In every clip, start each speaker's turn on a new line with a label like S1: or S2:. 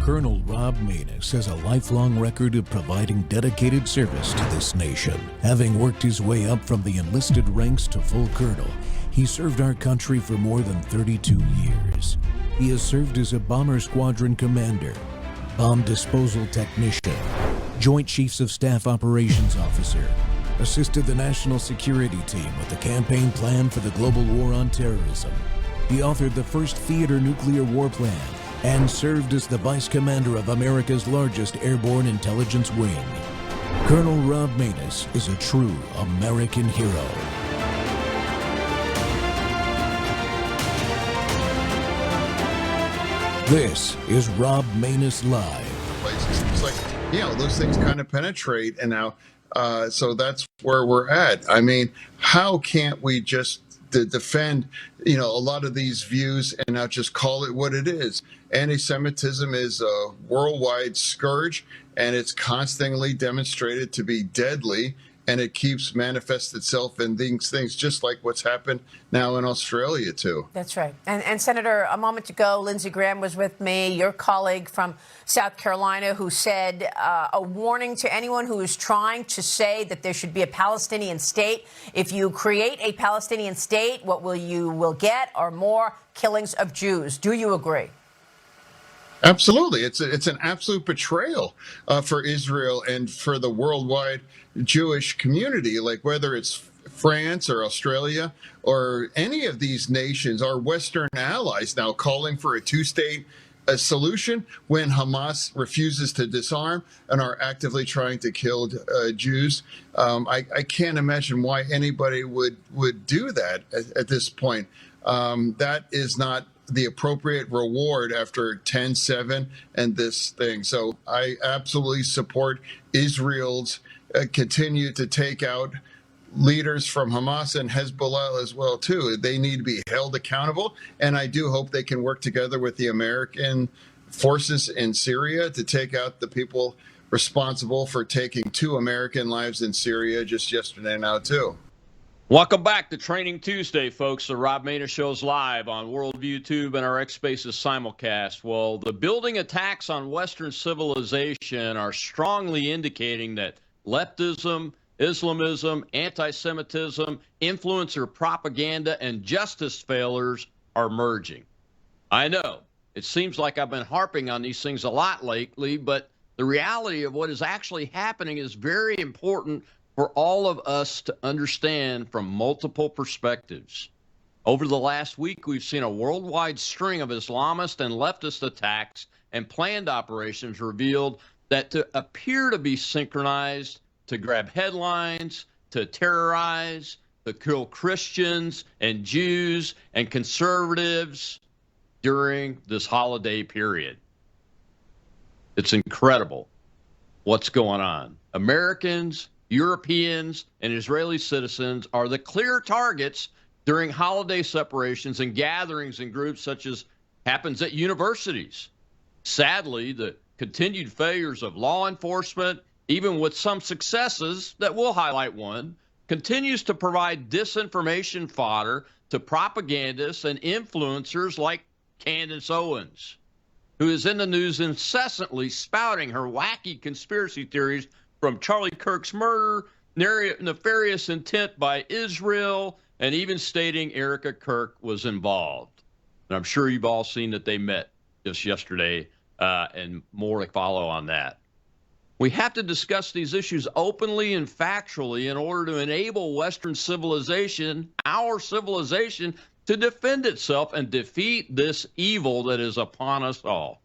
S1: Colonel Rob Maness has a lifelong record of providing dedicated service to this nation. Having worked his way up from the enlisted ranks to full colonel, he served our country for more than 32 years. He has served as a bomber squadron commander, bomb disposal technician, Joint Chiefs of Staff Operations Officer, assisted the National Security Team with the campaign plan for the global war on terrorism. He authored the first theater nuclear war plan and served as the Vice Commander of America's largest airborne intelligence wing. Colonel Rob Maness is a true American hero. This is Rob Maness Live.
S2: It's like, those things kind of penetrate, and now, so that's where we're at. I mean, how can't we just defend, a lot of these views and not just call it what it is? Anti-Semitism is a worldwide scourge, and it's constantly demonstrated to be deadly, and it keeps manifest itself in these things, just like what's happened now in Australia, too.
S3: That's right. And Senator, a moment ago, Lindsey Graham was with me, your colleague from South Carolina, who said a warning to anyone who is trying to say that there should be a Palestinian state. If you create a Palestinian state, what you will get are more killings of Jews. Do you agree?
S2: Absolutely. It's an absolute betrayal for Israel and for the worldwide Jewish community, like whether it's France or Australia or any of these nations, our Western allies now calling for a two-state solution when Hamas refuses to disarm and are actively trying to kill Jews. I can't imagine why anybody would do that at this point. That is not the appropriate reward after 10/7 and this thing. So I absolutely support Israel's continue to take out leaders from Hamas and Hezbollah as well, too. They need to be held accountable, and I do hope they can work together with the American forces in Syria to take out the people responsible for taking 2 American lives in Syria just yesterday now, too.
S4: Welcome back to Training Tuesday, folks. The Rob Maness Show's live on Worldview Tube and our X Spaces simulcast. Well, the building attacks on Western civilization are strongly indicating that leftism, Islamism, anti-Semitism, influencer propaganda, and justice failures are merging. I know it seems like I've been harping on these things a lot lately, but the reality of what is actually happening is very important for all of us to understand from multiple perspectives. Over the last week, we've seen a worldwide string of Islamist and leftist attacks and planned operations revealed that to appear to be synchronized, to grab headlines, to terrorize, to kill Christians and Jews and conservatives during this holiday period. It's incredible what's going on. Americans, Europeans, and Israeli citizens are the clear targets during holiday separations and gatherings in groups such as happens at universities. Sadly, the continued failures of law enforcement, even with some successes that we'll highlight one, continues to provide disinformation fodder to propagandists and influencers like Candace Owens, who is in the news incessantly spouting her wacky conspiracy theories from Charlie Kirk's murder, nefarious intent by Israel, and even stating Erika Kirk was involved. And I'm sure you've all seen that they met just yesterday, and more to follow on that. We have to discuss these issues openly and factually in order to enable Western civilization, our civilization, to defend itself and defeat this evil that is upon us all.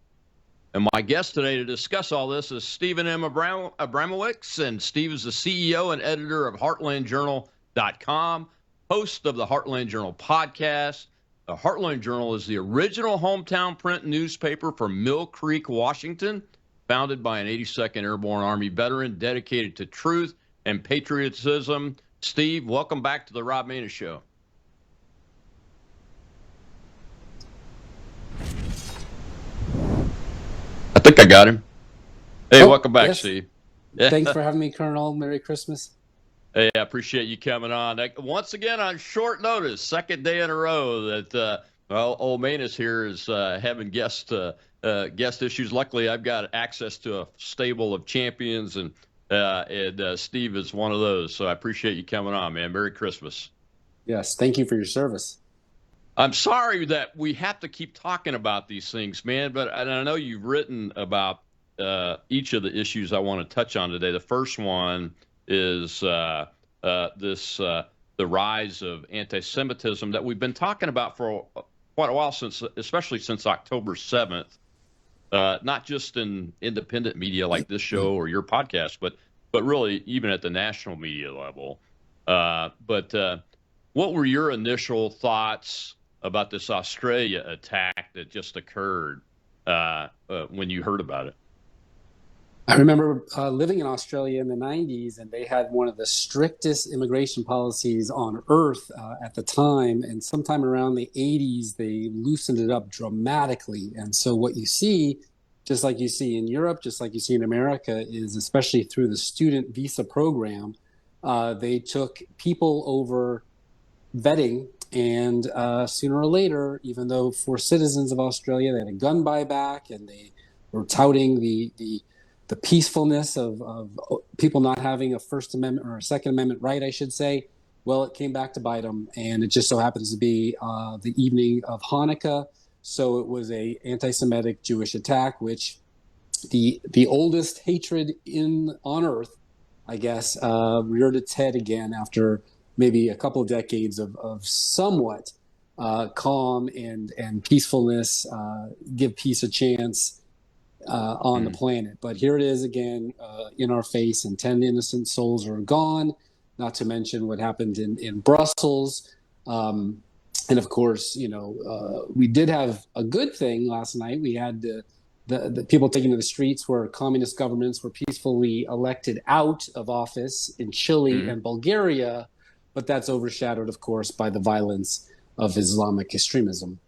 S4: And my guest today to discuss all this is Stephen M. Abramowicz, and Steve is the CEO and editor of HeartlandJournal.com, host of the Heartland Journal podcast. The Heartland Journal is the original hometown print newspaper from Mill Creek, Washington, founded by an 82nd Airborne Army veteran dedicated to truth and patriotism. Steve, welcome back to the Rob Maness Show. I think I got him. Hey, welcome back,
S5: yes.
S4: Steve.
S5: Thanks for having me, Colonel. Merry Christmas.
S4: Hey, I appreciate you coming on. Once again, on short notice, second day in a row that, old Maness here is having guests guest issues. Luckily, I've got access to a stable of champions, and Steve is one of those. So I appreciate you coming on, man. Merry Christmas.
S5: Yes, thank you for your service.
S4: I'm sorry that we have to keep talking about these things, man, but I know you've written about each of the issues I want to touch on today. The first one is the rise of anti-Semitism that we've been talking about for quite a while, especially since October 7th, not just in independent media like this show or your podcast, but really even at the national media level. But what were your initial thoughts about this Australia attack that just occurred when you heard about it?
S5: I remember living in Australia in the 90s, and they had one of the strictest immigration policies on earth at the time. And sometime around the 80s, they loosened it up dramatically. And so what you see, just like you see in Europe, just like you see in America, is especially through the student visa program, they took people over vetting. And sooner or later, even though for citizens of Australia, they had a gun buyback and they were touting the peacefulness of people not having a First Amendment or a Second Amendment right, I should say. Well, it came back to bite them, and it just so happens to be the evening of Hanukkah. So it was a anti-Semitic Jewish attack, which the oldest hatred on earth, I guess, reared its head again after maybe a couple of decades of somewhat calm and peacefulness, give peace a chance on the planet. But here it is again in our face, and 10 innocent souls are gone, not to mention what happened in Brussels. And of course, we did have a good thing last night. We had the people taking to the streets where communist governments were peacefully elected out of office in Chile and Bulgaria. But that's overshadowed, of course, by the violence of Islamic extremism.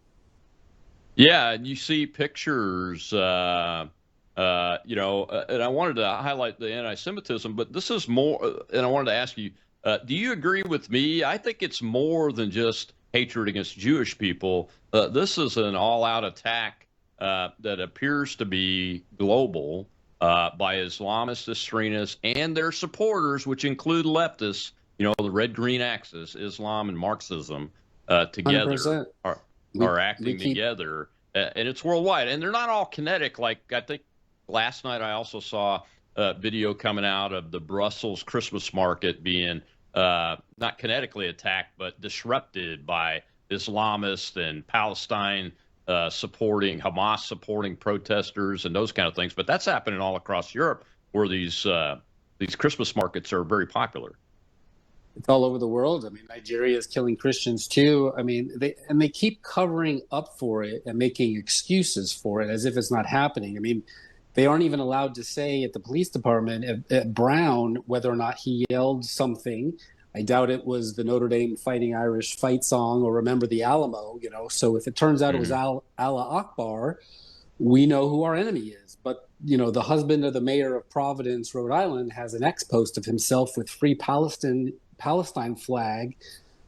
S4: Yeah, and you see pictures, and I wanted to highlight the anti-Semitism, but this is more, and I wanted to ask you, do you agree with me? I think it's more than just hatred against Jewish people. This is an all-out attack that appears to be global by Islamist extremists and their supporters, which include leftists. The red-green axis, Islam and Marxism, together are acting together, and it's worldwide. And they're not all kinetic. Like I think last night I also saw a video coming out of the Brussels Christmas market being not kinetically attacked, but disrupted by Islamists and Palestine supporting, Hamas supporting protesters and those kind of things. But that's happening all across Europe, where these Christmas markets are very popular.
S5: It's all over the world. I mean, Nigeria is killing Christians too. I mean, they keep covering up for it and making excuses for it as if it's not happening. I mean, they aren't even allowed to say at the police department at Brown whether or not he yelled something. I doubt it was the Notre Dame Fighting Irish fight song or Remember the Alamo, So if it turns out it was Allah Akbar, we know who our enemy is. But, the husband of the mayor of Providence, Rhode Island, has an ex-post of himself with Free Palestine flag.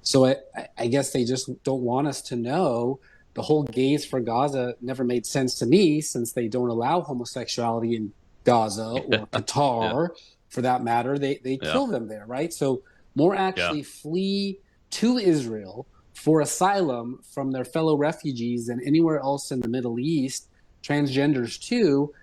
S5: So I guess they just don't want us to know. The whole gays for Gaza never made sense to me, since they don't allow homosexuality in Gaza or Qatar, for that matter. They kill them there, right? So more actually flee to Israel for asylum from their fellow refugees than anywhere else in the Middle East. Transgenders too,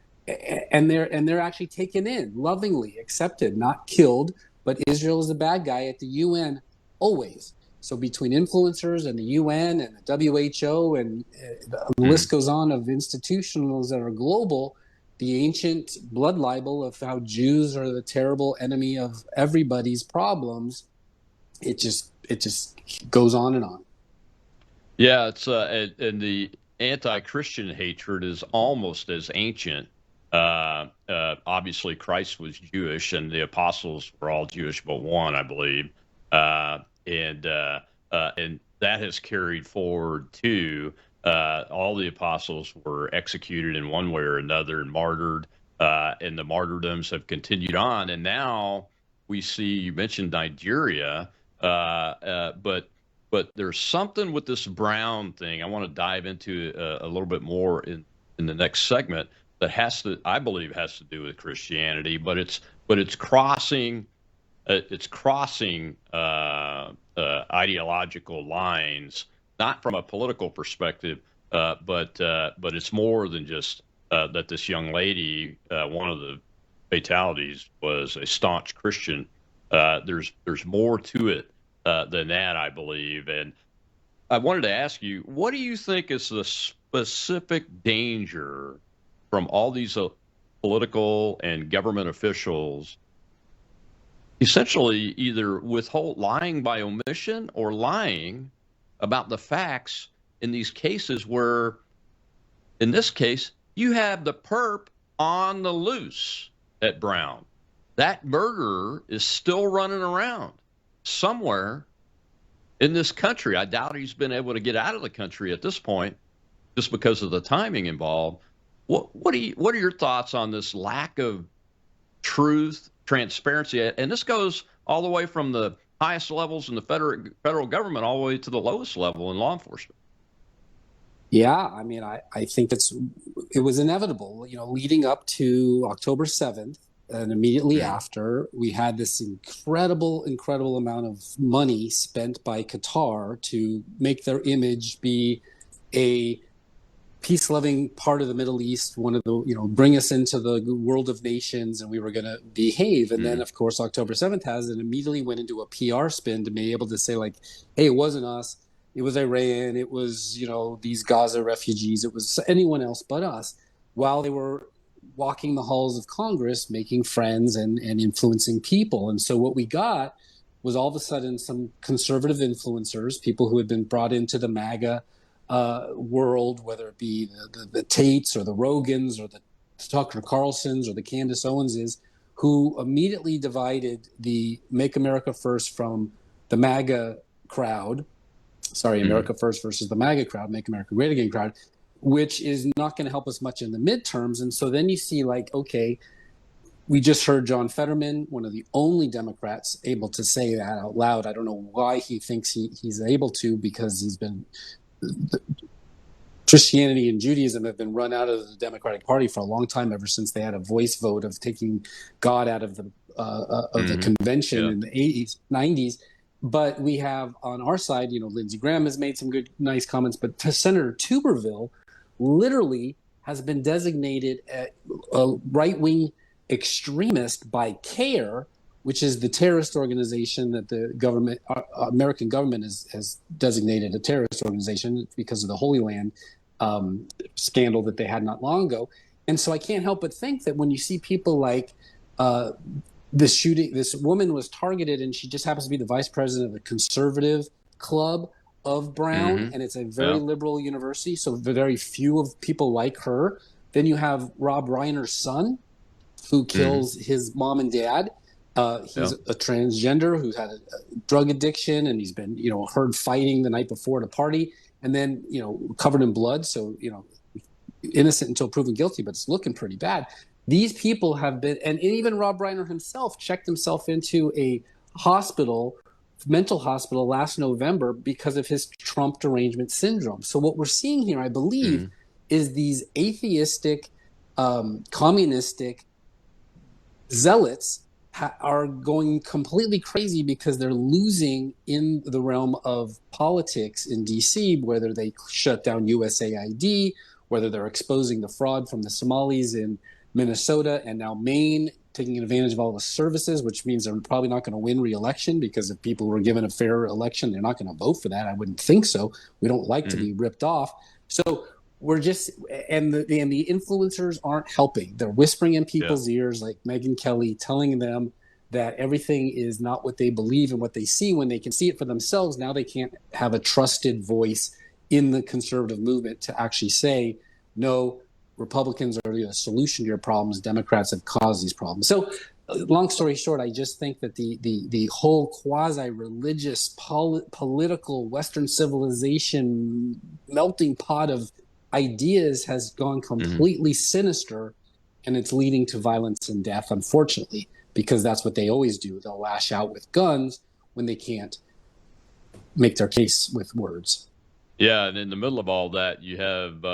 S5: and they're actually taken in, lovingly accepted, not killed. But Israel is the bad guy at the UN always. So between influencers and the UN and the WHO and the list goes on of institutions that are global, the ancient blood libel of how Jews are the terrible enemy of everybody's problems, it just goes on and on.
S4: Yeah, it's and the anti-Christian hatred is almost as ancient. Obviously, Christ was Jewish, and the apostles were all Jewish but one, I believe, and that has carried forward too. All the apostles were executed in one way or another and martyred, and the martyrdoms have continued on. And now we see, you mentioned Nigeria, but there's something with this Brown thing I want to dive into a little bit more in in the next segment that I believe has to do with Christianity, but it's crossing ideological lines, not from a political perspective, but it's more than just that this young lady, one of the fatalities, was a staunch Christian. There's more to it than that, I believe. And I wanted to ask you, what do you think is the specific danger from all these political and government officials essentially either lying by omission or lying about the facts in these cases where, in this case, you have the perp on the loose at Brown? That murderer is still running around somewhere in this country. I doubt he's been able to get out of the country at this point just because of the timing involved. What are your thoughts on this lack of truth, transparency? And this goes all the way from the highest levels in the federal government all the way to the lowest level in law enforcement.
S5: Yeah, I mean, I think it was inevitable, leading up to October 7th and immediately after, we had this incredible amount of money spent by Qatar to make their image be a peace-loving part of the Middle East, one of the, bring us into the world of nations, and we were going to behave. And then, of course, October 7th immediately went into a PR spin to be able to say, like, hey, it wasn't us. It was Iran. It was, these Gaza refugees. It was anyone else but us, while they were walking the halls of Congress, making friends and influencing people. And so what we got was all of a sudden some conservative influencers, people who had been brought into the MAGA world, whether it be the Tates or the Rogans or the Tucker Carlsons or the Candace Owenses, who immediately divided the Make America First from the MAGA crowd. Sorry, America First versus the MAGA crowd, Make America Great Again crowd, which is not going to help us much in the midterms. And so then you see, like, okay, we just heard John Fetterman, one of the only Democrats able to say that out loud. I don't know why he thinks he's able to, because he's been Christianity and Judaism have been run out of the Democratic Party for a long time, ever since they had a voice vote of taking God out of the convention in the 80s, 90s. But we have on our side, Lindsey Graham has made some good, nice comments, but Senator Tuberville literally has been designated a right-wing extremist by CARE, which is the terrorist organization that the government, American government, has designated a terrorist organization because of the Holy Land scandal that they had not long ago. And so I can't help but think that when you see people like this shooting, this woman was targeted, and she just happens to be the vice president of the conservative club of Brown, and it's a very liberal university, so very few of people like her. Then you have Rob Reiner's son, who kills his mom and dad. He's a transgender who's had a drug addiction, and he's been, heard fighting the night before at a party, and then, covered in blood. So, innocent until proven guilty, but it's looking pretty bad. These people have been, and even Rob Reiner himself checked himself into a mental hospital last November because of his Trump derangement syndrome. So what we're seeing here, I believe, is these atheistic, communistic zealots are going completely crazy because they're losing in the realm of politics in DC, whether they shut down USAID, whether they're exposing the fraud from the Somalis in Minnesota and now Maine, taking advantage of all the services, which means they're probably not going to win re-election, because if people were given a fair election, they're not going to vote for that. I wouldn't think so. We don't like to be ripped off. So we're just, and the influencers aren't helping. They're whispering in people's ears, like Megyn Kelly, telling them that everything is not what they believe and what they see. When they can see it for themselves, now they can't have a trusted voice in the conservative movement to actually say, no, Republicans are the solution to your problems. Democrats have caused these problems. So long story short, I just think that the whole quasi-religious, political Western civilization melting pot of ideas has gone completely sinister, and it's leading to violence and death, unfortunately, because that's what they always do. They'll lash out with guns when they can't make their case with words.
S4: Yeah, and in the middle of all that, you have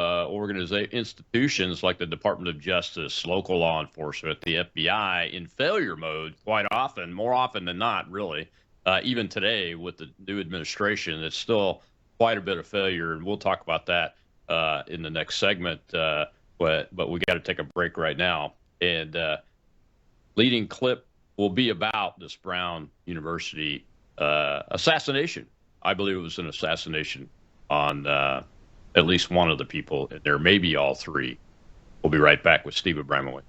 S4: institutions like the Department of Justice, local law enforcement, the FBI in failure mode quite often, more often than not, really. Even today with the new administration, it's still quite a bit of failure, and we'll talk about that in the next segment. But we got to take a break right now. And leading clip will be about this Brown University assassination. I believe it was an assassination on at least one of the people, and there may be all three. We'll be right back with Steve Abramowicz.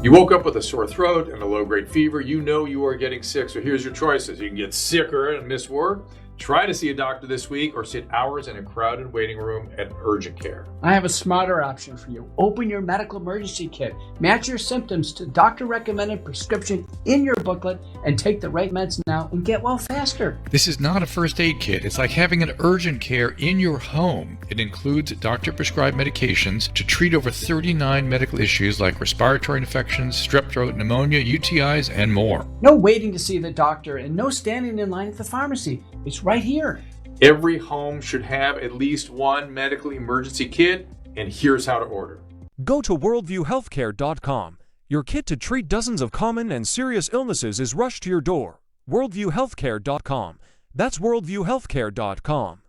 S6: You woke up with a sore throat and a low-grade fever. You know you are getting sick, so here's your choices. You can get sicker and miss work, try to see a doctor this week, or sit hours in a crowded waiting room at urgent care.
S7: I have a smarter option for you. Open your medical emergency kit. Match your symptoms to doctor-recommended prescription in your booklet and take the right meds now and get well faster.
S8: This is not a first aid kit. It's like having an urgent care in your home. It includes doctor-prescribed medications to treat over 39 medical issues like respiratory infections, strep throat, pneumonia, UTIs, and more.
S7: No waiting to see the doctor and no standing in line at the pharmacy. It's right here.
S6: Every home should have at least one medical emergency kit, and here's how to order.
S9: Go to worldviewhealthcare.com. Your kit to treat dozens of common and serious illnesses is rushed to your door. worldviewhealthcare.com. That's worldviewhealthcare.com.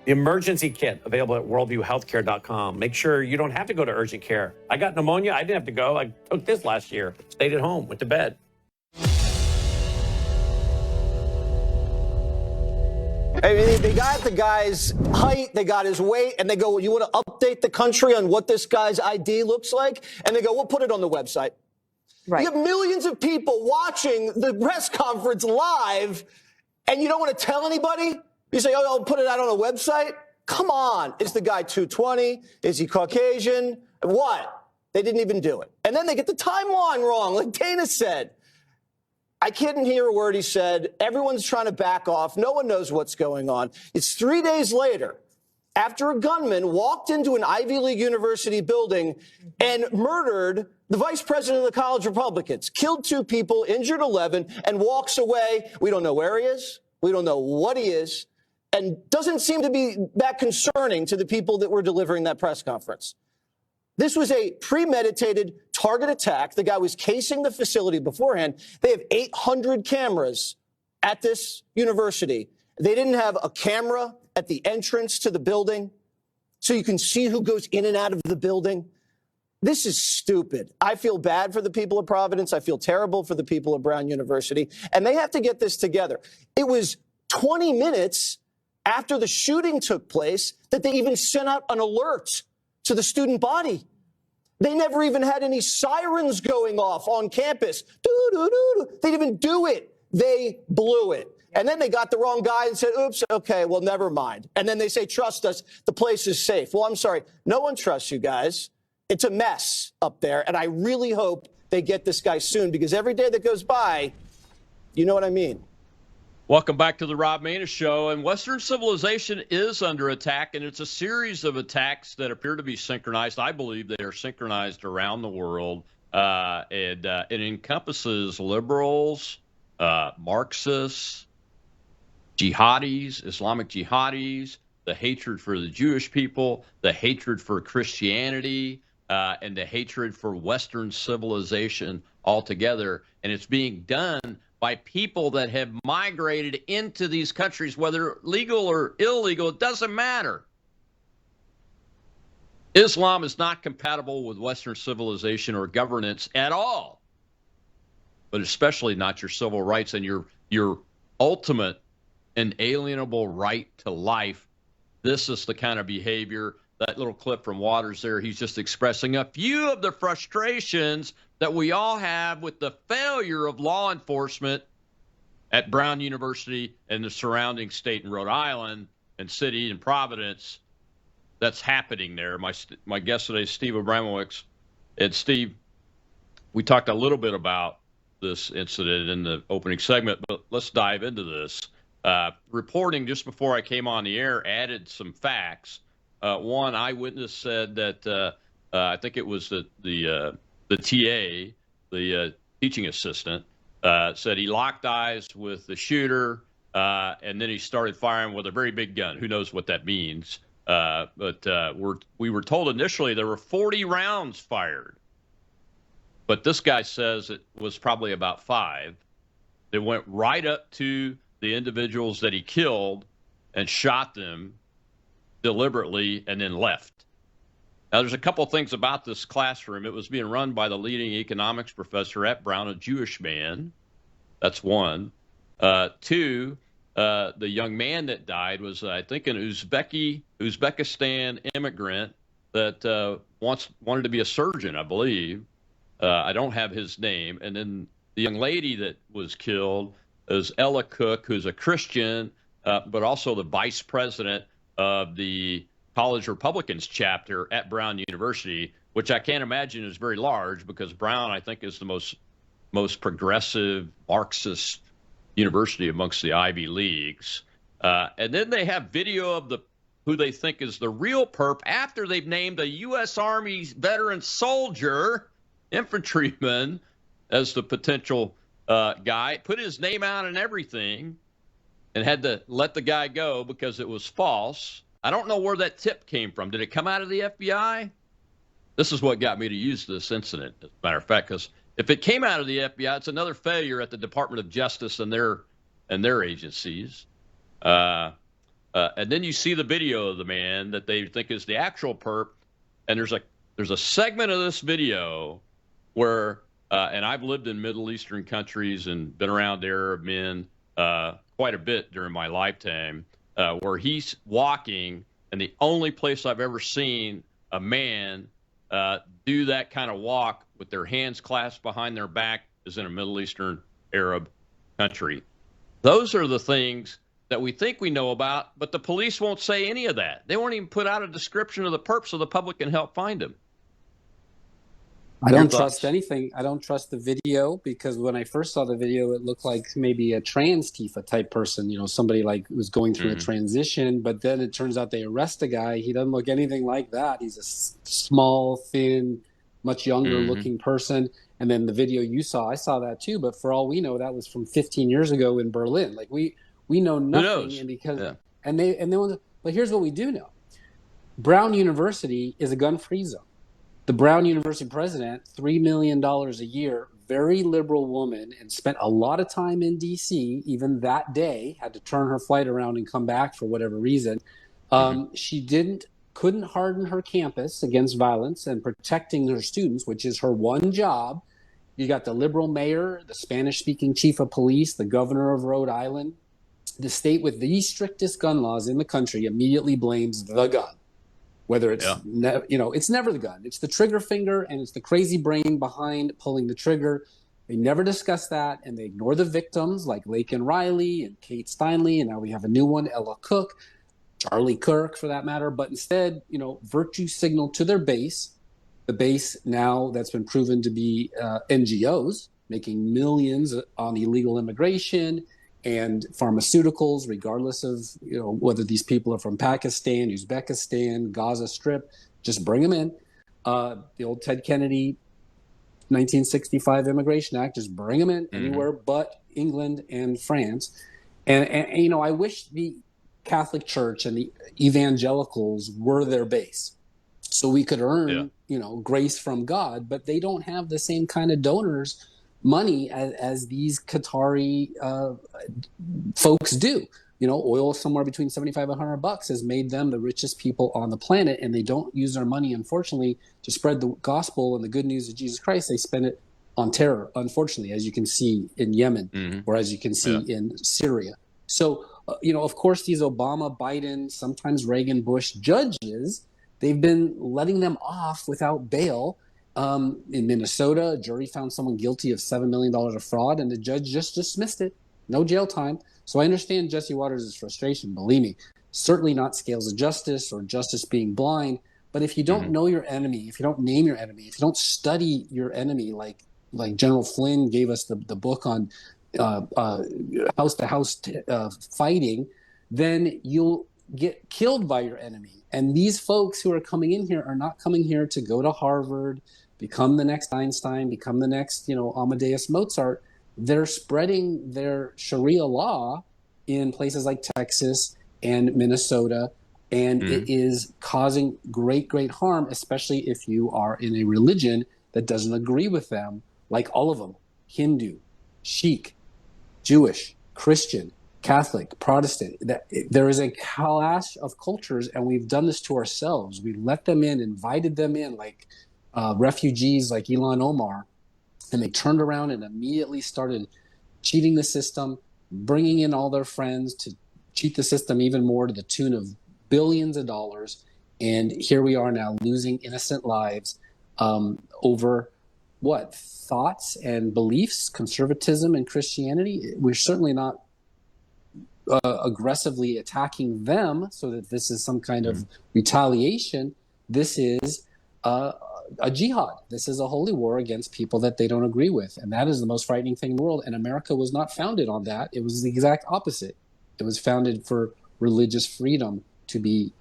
S10: The emergency kit available at worldviewhealthcare.com. Make sure you don't have to go to urgent care. I got pneumonia. I didn't have to go. I took this last year. Stayed at home. Went to bed.
S11: I mean, they got the guy's height, they got his weight, and they go, well, you want to update the country on what this guy's ID looks like? And they go, we'll put it on the website. Right. You have millions of people watching the press conference live, and you don't want to tell anybody? You say, oh, I'll put it out on a website? Come on. Is the guy 220? Is he Caucasian? What? They didn't even do it. And then they get the timeline wrong, like Dana said. I couldn't hear a word he said. Everyone's trying to back off. No one knows what's going on. It's 3 days later, after a gunman walked into an Ivy League university building and murdered the vice president of the college Republicans, killed 2 people, injured 11, and walks away. We don't know where he is. We don't know what he is. And doesn't seem to be that concerning to the people that were delivering that press conference. This was a premeditated target attack. The guy was casing the facility beforehand. They have 800 cameras at this university. They didn't have a camera at the entrance to the building so you can see who goes in and out of the building. This is stupid. I feel bad for the people of Providence. I feel terrible for the people of Brown University. And they have to get this together. It was 20 minutes after the shooting took place that they even sent out an alert to the student body. They never even had any sirens going off on campus. They didn't even do it. They blew it. And then they got the wrong guy and said, oops, okay, well, never mind. And then they say, trust us, the place is safe. Well, I'm sorry. No one trusts you guys. It's a mess up there. And I really hope they get this guy soon, because every day that goes by, you know what I mean.
S4: Welcome back to the Rob Maness Show. And Western civilization is under attack, and it's a series of attacks that appear to be synchronized. I believe they are synchronized around the world, and it encompasses liberals, Marxists, jihadis, Islamic jihadis, the hatred for the Jewish people, the hatred for Christianity, and the hatred for Western civilization altogether. And it's being done by people that have migrated into these countries, whether legal or illegal, it doesn't matter. Islam is not compatible with Western civilization or governance at all, but especially not your civil rights and your ultimate inalienable right to life. This is the kind of behavior, that little clip from Waters there, he's just expressing a few of the frustrations that we all have with the failure of law enforcement at Brown University and the surrounding state in Rhode Island and city in Providence. That's happening there. My guest today is Steve Abramowicz. And Steve, we talked a little bit about this incident in the opening segment, but let's dive into this. Reporting just before I came on the air added some facts. One eyewitness said that I think it was the TA, the teaching assistant, said he locked eyes with the shooter, and then he started firing with a very big gun. Who knows what that means? But we were told initially there were 40 rounds fired. But this guy says it was probably about 5. They went right up to the individuals that he killed and shot them deliberately and then left. Now, there's a couple of things about this classroom. It was being run by the leading economics professor at Brown, a Jewish man. That's one. 2, the young man that died was, I think, an Uzbekistan immigrant that wanted to be a surgeon, I believe. I don't have his name. And then the young lady that was killed is Erika Kirk, who's a Christian, but also the vice president of the College Republicans chapter at Brown University, which I can't imagine is very large because Brown, I think, is the most progressive Marxist university amongst the Ivy Leagues. And then they have video of who they think is the real perp after they've named a U.S. Army veteran soldier, infantryman, as the potential guy, put his name out and everything, and had to let the guy go because it was false. I don't know where that tip came from. Did it come out of the FBI? This is what got me to use this incident, as a matter of fact, because if it came out of the FBI, it's another failure at the Department of Justice and their agencies. And then you see the video of the man that they think is the actual perp, and there's a segment of this video where, and I've lived in Middle Eastern countries and been around Arab men quite a bit during my lifetime, where he's walking, and the only place I've ever seen a man do that kind of walk with their hands clasped behind their back is in a Middle Eastern Arab country. Those are the things that we think we know about, but the police won't say any of that. They won't even put out a description of the perp so the public can help find him.
S5: I don't trust anything. I don't trust the video because when I first saw the video, it looked like maybe a trans Tifa type person, somebody like who's going through a transition. But then it turns out they arrest a guy. He doesn't look anything like that. He's a small, thin, much younger looking person. And then the video you saw, I saw that too. But for all we know, that was from 15 years ago in Berlin. Like we know nothing. And because but here's what we do know: Brown University is a gun-free zone. The Brown University president, $3 million a year, very liberal woman, and spent a lot of time in D.C. Even that day, had to turn her flight around and come back for whatever reason. She couldn't harden her campus against violence and protecting her students, which is her one job. You got the liberal mayor, the Spanish-speaking chief of police, the governor of Rhode Island. The state with the strictest gun laws in the country immediately blames the gun. Whether it's, it's never the gun. It's the trigger finger and it's the crazy brain behind pulling the trigger. They never discuss that, and they ignore the victims like Laken Riley and Kate Steinle, and now we have a new one, Erika Kirk, Charlie Kirk for that matter. But instead, virtue signal to their base, the base now that's been proven to be NGOs, making millions on illegal immigration and pharmaceuticals, regardless of whether these people are from Pakistan, Uzbekistan, Gaza Strip, just bring them in. The old Ted Kennedy 1965 Immigration Act, just bring them in anywhere but England and France. And I wish the Catholic Church and the evangelicals were their base, so we could earn grace from God. But they don't have the same kind of donors money as these Qatari folks do. Oil somewhere between $75 and $100 has made them the richest people on the planet, and they don't use their money, unfortunately, to spread the gospel and the good news of Jesus Christ. They spend it on terror, unfortunately, as you can see in Yemen or as you can see in Syria. So, of course, these Obama, Biden, sometimes Reagan, Bush judges, they've been letting them off without bail. In Minnesota, a jury found someone guilty of $7 million of fraud, and the judge just dismissed it. No jail time. So I understand Jesse Waters' frustration, believe me. Certainly not scales of justice or justice being blind. But if you don't know your enemy, if you don't name your enemy, if you don't study your enemy, like General Flynn gave us the book on house-to-house fighting, then you'll get killed by your enemy. And these folks who are coming in here are not coming here to go to Harvard, become the next Einstein, become the next, Amadeus Mozart. They're spreading their Sharia law in places like Texas and Minnesota, and it is causing great, great harm, especially if you are in a religion that doesn't agree with them, like all of them: Hindu, Sikh, Jewish, Christian, Catholic, Protestant. There is a clash of cultures, and we've done this to ourselves. We let them in, invited them in, like refugees like Ilhan Omar, and they turned around and immediately started cheating the system, bringing in all their friends to cheat the system even more to the tune of billions of dollars. And here we are now losing innocent lives over what? Thoughts and beliefs, conservatism and Christianity. We're certainly not aggressively attacking them so that this is some kind of retaliation. This is a jihad. This is a holy war against people that they don't agree with. And that is the most frightening thing in the world. And America was not founded on that. It was the exact opposite. It was founded for religious freedom to be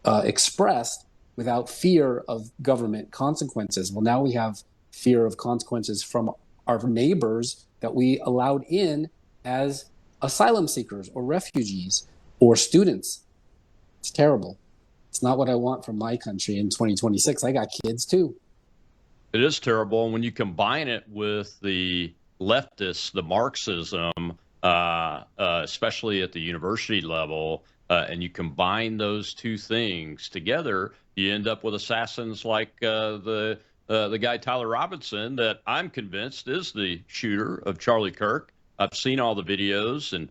S5: expressed without fear of government consequences. Well, now we have fear of consequences from our neighbors that we allowed in as asylum seekers or refugees or students. It's terrible. It's not what I want from my country in 2026. I got kids too.
S4: It is terrible. And when you combine it with the leftists, the Marxism, especially at the university level, and you combine those two things together, you end up with assassins like the guy Tyler Robinson, that I'm convinced is the shooter of Charlie Kirk. I've seen all the videos and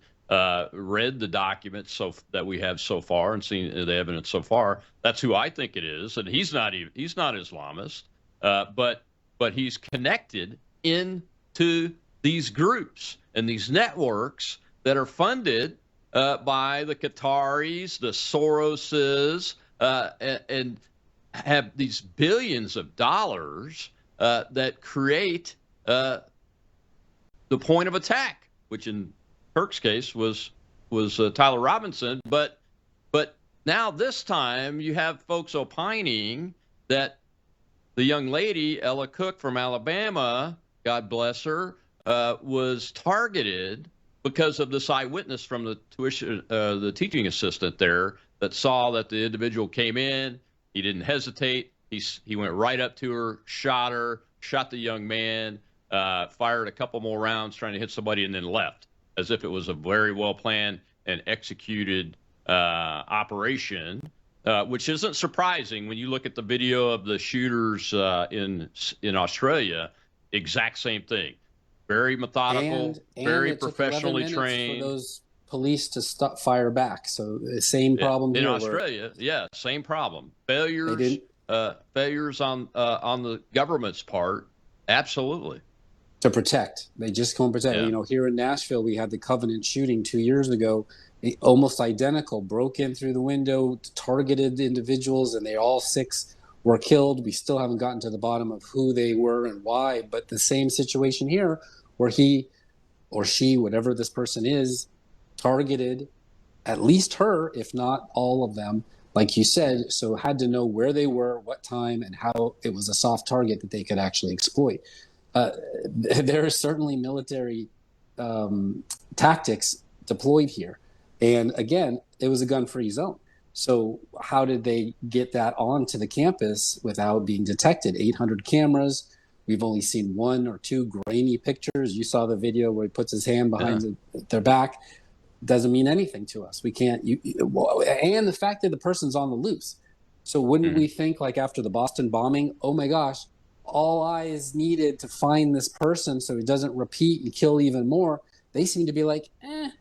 S4: read the documents that we have so far and seen the evidence so far. That's who I think it is, and he's not Islamist, but he's connected into these groups and these networks that are funded by the Qataris, the Soroses, and have these billions of dollars that create the point of attack, which in Kirk's case was Tyler Robinson. But now this time you have folks opining that the young lady, Erika Kirk from Alabama, God bless her, was targeted because of this eyewitness from the teaching assistant there that saw that the individual came in. He didn't hesitate. He went right up to her, shot her, shot the young man, fired a couple more rounds trying to hit somebody, and then left, as if it was a very well planned and executed operation, which isn't surprising when you look at the video of the shooters in Australia. Exact same thing. Very methodical,
S5: and
S4: very
S5: it took
S4: professionally
S5: 11 minutes
S4: trained.
S5: for those police to stop fire back. So the same problem
S4: in
S5: here.
S4: Australia. Yeah, same problem. Failures on the government's part. Absolutely.
S5: To protect. They just can't protect.
S4: Yeah.
S5: Here in Nashville, we had the Covenant shooting 2 years ago, almost identical, broke in through the window, targeted individuals, and they all 6 were killed. We still haven't gotten to the bottom of who they were and why, but the same situation here where he or she, whatever this person is, targeted at least her, if not all of them, like you said, so had to know where they were, what time, and how it was a soft target that they could actually exploit. There are certainly military tactics deployed here. And again, it was a gun-free zone. So how did they get that onto the campus without being detected? 800 cameras. We've only seen 1 or 2 grainy pictures. You saw the video where he puts his hand behind their back. Doesn't mean anything to us. We can't. And the fact that the person's on the loose. So wouldn't we think, like after the Boston bombing, oh my gosh, all eyes needed to find this person so he doesn't repeat and kill even more? They seem to be like, it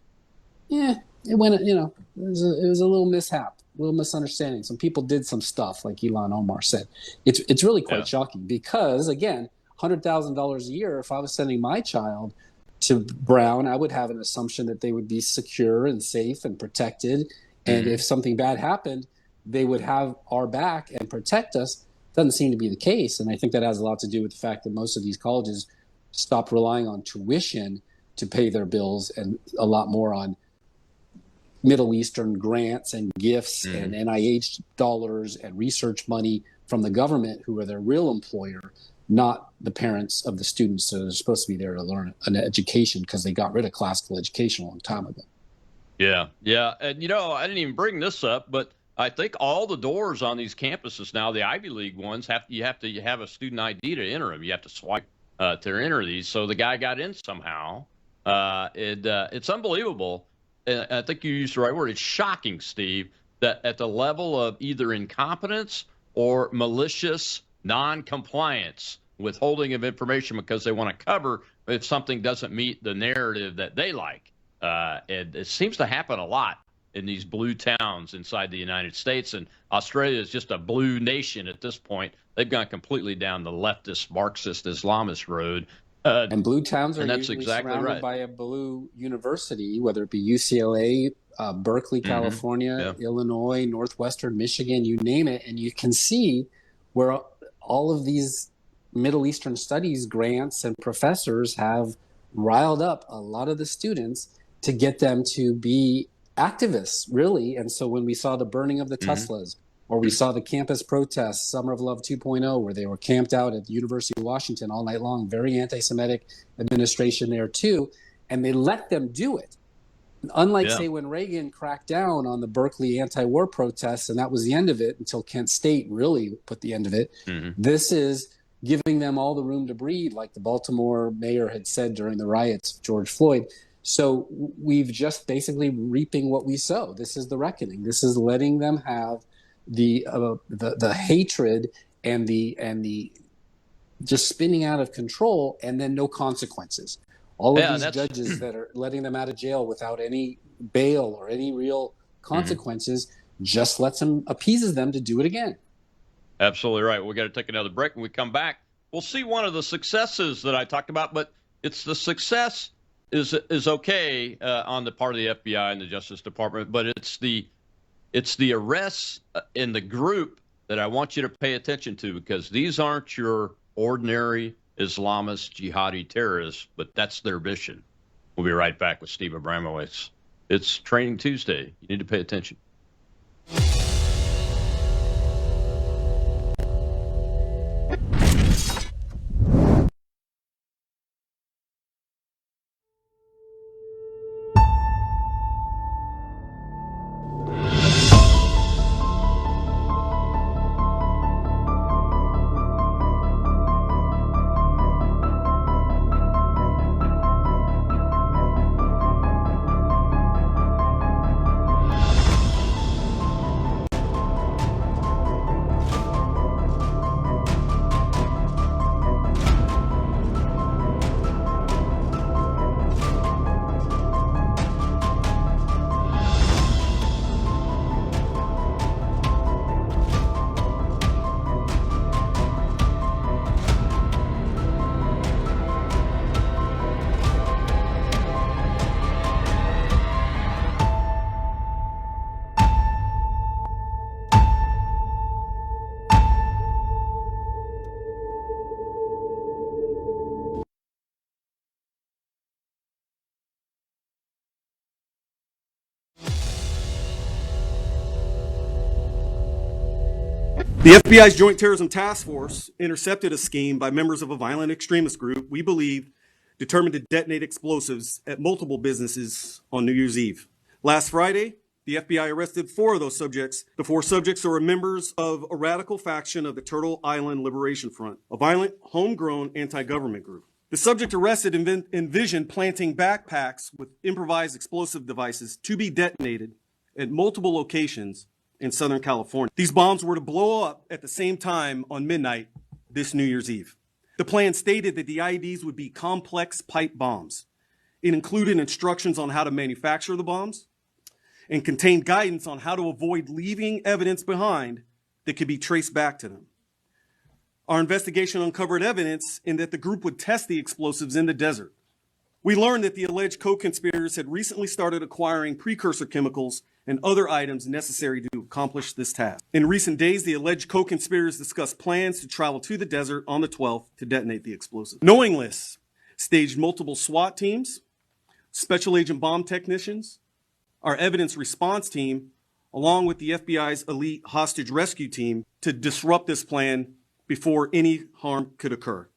S5: went. It was a little mishap, a little misunderstanding. Some people did some stuff, like Ilhan Omar said. It's really quite shocking because, again, $100,000 a year. If I was sending my child to Brown, I would have an assumption that they would be secure and safe and protected. And if something bad happened, they would have our back and protect us. Doesn't seem to be the case. And I think that has a lot to do with the fact that most of these colleges stopped relying on tuition to pay their bills and a lot more on Middle Eastern grants and gifts and NIH dollars and research money from the government, who are their real employer. not the parents of the students that are supposed to be there to learn an education, because they got rid of classical education a long time ago.
S4: Yeah, yeah. And, I didn't even bring this up, but I think all the doors on these campuses now, the Ivy League ones, you have to have a student ID to enter them. You have to swipe to enter these. So the guy got in somehow. It's unbelievable. I think you used the right word. It's shocking, Steve, that at the level of either incompetence or malicious non-compliance, withholding of information because they want to cover if something doesn't meet the narrative that they like. It seems to happen a lot in these blue towns inside the United States, and Australia is just a blue nation at this point. They've gone completely down the leftist, Marxist, Islamist road.
S5: And blue towns are
S4: usually
S5: exactly surrounded
S4: right.
S5: by a blue university, whether it be UCLA, Berkeley, California, Illinois, Northwestern, Michigan, you name it. And you can see where all of these Middle Eastern studies grants and professors have riled up a lot of the students to get them to be activists, really. And so when we saw the burning of the Teslas, or we saw the campus protests, Summer of Love 2.0, where they were camped out at the University of Washington all night long, very anti-Semitic administration there too, and they let them do it. Unlike, say, when Reagan cracked down on the Berkeley anti-war protests, and that was the end of it until Kent State really put the end of it, this is giving them all the room to breathe, like the Baltimore mayor had said during the riots of George Floyd. So we've just basically reaping what we sow. This is the reckoning. This is letting them have the hatred and the just spinning out of control, and then no consequences. All of these judges that are letting them out of jail without any bail or any real consequences just lets them, appeases them to do it again.
S4: Absolutely right. We got to take another break. When we come back, we'll see one of the successes that I talked about, but it's the success is okay on the part of the FBI and the Justice Department, but it's the arrests in the group that I want you to pay attention to, because these aren't your ordinary Islamist jihadi terrorists, but that's their mission. We'll be right back with Steve Abramowicz. It's Training Tuesday. You need to pay attention.
S12: The FBI's Joint Terrorism Task Force intercepted a scheme by members of a violent extremist group we believe determined to detonate explosives at multiple businesses on New Year's Eve. Last Friday, the FBI arrested 4 of those subjects. The 4 subjects are members of a radical faction of the Turtle Island Liberation Front, a violent, homegrown anti-government group. The subject arrested envisioned planting backpacks with improvised explosive devices to be detonated at multiple locations in Southern California. These bombs were to blow up at the same time on midnight this New Year's Eve. The plan stated that the IEDs would be complex pipe bombs. It included instructions on how to manufacture the bombs and contained guidance on how to avoid leaving evidence behind that could be traced back to them. Our investigation uncovered evidence in that the group would test the explosives in the desert. We learned that the alleged co-conspirators had recently started acquiring precursor chemicals and other items necessary to accomplish this task. In recent days, the alleged co-conspirators discussed plans to travel to the desert on the 12th to detonate the explosive. Knowing this, staged multiple SWAT teams, special agent bomb technicians, our evidence response team, along with the FBI's elite hostage rescue team to disrupt this plan before any harm could occur.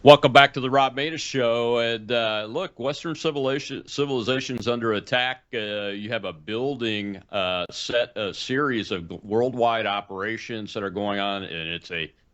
S4: Welcome back to the Rob Matus Show. And look, Western civilization's under attack. You have a building series of worldwide operations that are going on, and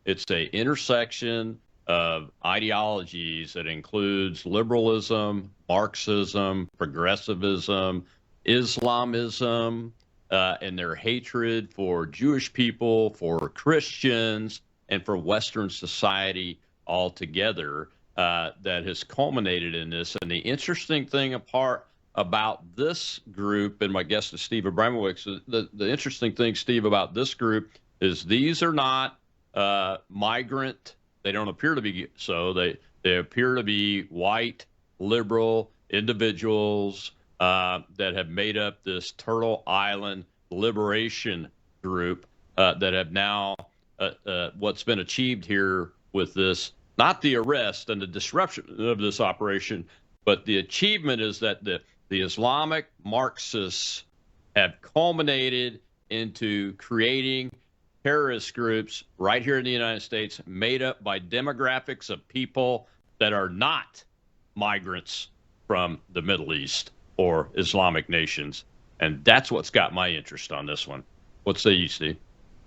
S4: it's a intersection of ideologies that includes liberalism, Marxism, progressivism, Islamism, and their hatred for Jewish people, for Christians, and for Western society altogether, that has culminated in this. And the interesting thing about this group, and my guest is Steve Abramowicz, the interesting thing, Steve, about this group is these are not migrant. They don't appear to be so. They appear to be white, liberal individuals that have made up this Turtle Island liberation group that have now what's been achieved here with this, not the arrest and the disruption of this operation, but the achievement is that the Islamic Marxists have culminated into creating terrorist groups right here in the United States, made up by demographics of people that are not migrants from the Middle East or Islamic nations. And that's what's got my interest on this one. What say you, Steve?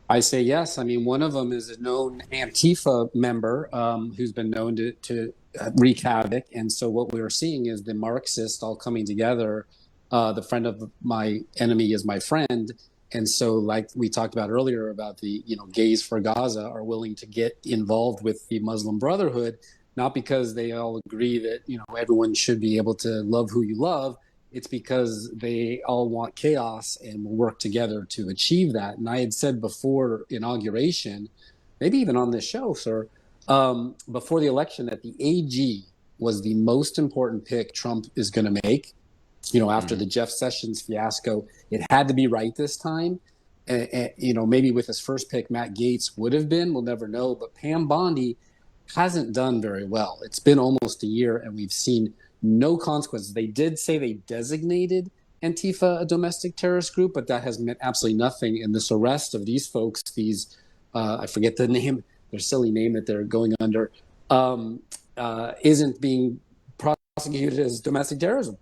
S5: I say yes. I mean, one of them is a known Antifa member who's been known to wreak havoc. And so what we're seeing is the Marxists all coming together. The friend of my enemy is my friend. And so, like we talked about earlier about the, gays for Gaza are willing to get involved with the Muslim Brotherhood, not because they all agree that, everyone should be able to love who you love. It's because they all want chaos and will work together to achieve that. And I had said before inauguration, maybe even on this show, sir, before the election, that the AG was the most important pick Trump is going to make. After the Jeff Sessions fiasco, it had to be right this time. And, maybe with his first pick, Matt Gaetz would have been, we'll never know. But Pam Bondi hasn't done very well. It's been almost a year and we've seen no consequences. They did say they designated Antifa a domestic terrorist group, but that has meant absolutely nothing. And this arrest of these folks, I forget the name, their silly name that they're going under, isn't being prosecuted as domestic terrorism,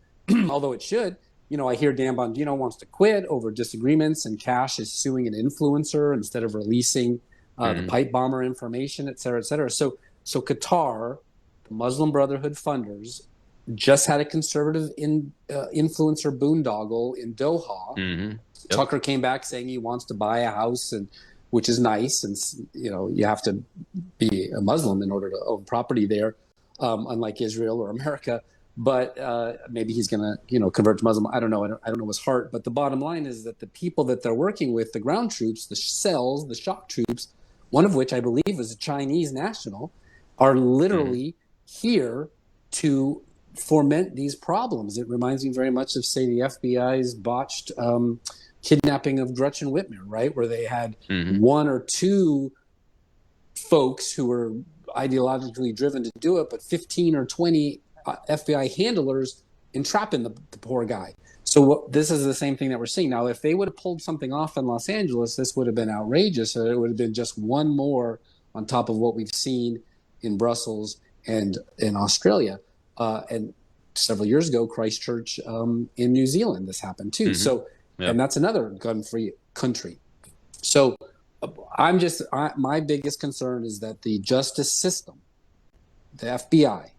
S5: although it should. I hear Dan Bongino wants to quit over disagreements, and Cash is suing an influencer instead of releasing the pipe bomber information, et cetera, et cetera. So Qatar, the Muslim Brotherhood funders, just had a conservative influencer boondoggle in Doha. Yep. Tucker came back saying he wants to buy a house, and which is nice. And you have to be a Muslim in order to own property there, unlike Israel or America. But maybe he's going to convert to Muslim. I don't know. I don't know his heart. But the bottom line is that the people that they're working with, the ground troops, the cells, the shock troops, one of which I believe is a Chinese national, are literally here to foment these problems. It reminds me very much of, say, the FBI's botched kidnapping of Gretchen Whitmer, right? Where they had one or two folks who were ideologically driven to do it, but 15 or 20 FBI handlers entrapping the poor guy. So this is the same thing that we're seeing. Now, if they would have pulled something off in Los Angeles, this would have been outrageous. It would have been just one more on top of what we've seen in Brussels and in Australia. And several years ago, Christchurch in New Zealand, this happened too. So, and that's another gun-free country. So my biggest concern is that the justice system, the FBI,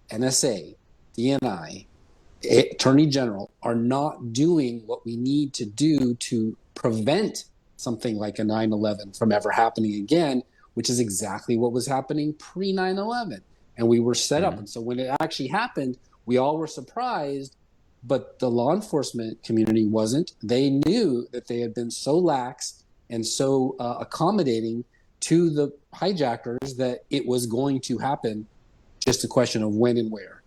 S5: NSA, DNI, Attorney General are not doing what we need to do to prevent something like a 9/11 from ever happening again, which is exactly what was happening pre-9/11. And we were set up. And so when it actually happened, we all were surprised, but the law enforcement community wasn't. They knew that they had been so lax and so accommodating to the hijackers that it was going to happen, just a question of when and where.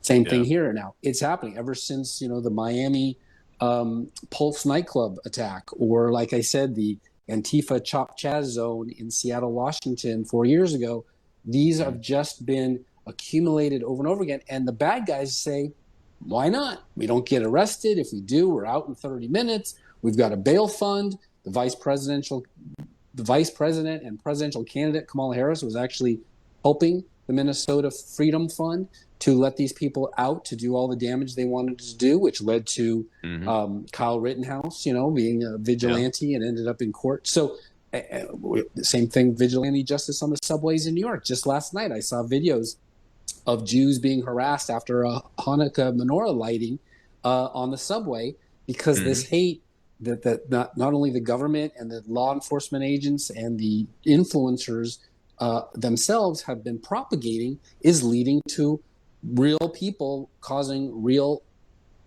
S5: Same thing here now. It's happening ever since, the Miami Pulse nightclub attack, or like I said, the Antifa Chop Chaz zone in Seattle, Washington 4 years ago. These have just been accumulated over and over again. And the bad guys say, why not? We don't get arrested. If we do, we're out in 30 minutes. We've got a bail fund. The vice presidential the vice president and presidential candidate Kamala Harris was actually helping the Minnesota Freedom Fund to let these people out to do all the damage they wanted to do, which led to Kyle Rittenhouse, being a vigilante and ended up in court. So same thing, vigilante justice on the subways in New York. Just last night, I saw videos of Jews being harassed after a Hanukkah menorah lighting on the subway because this hate that not only the government and the law enforcement agents and the influencers themselves have been propagating is leading to real people causing real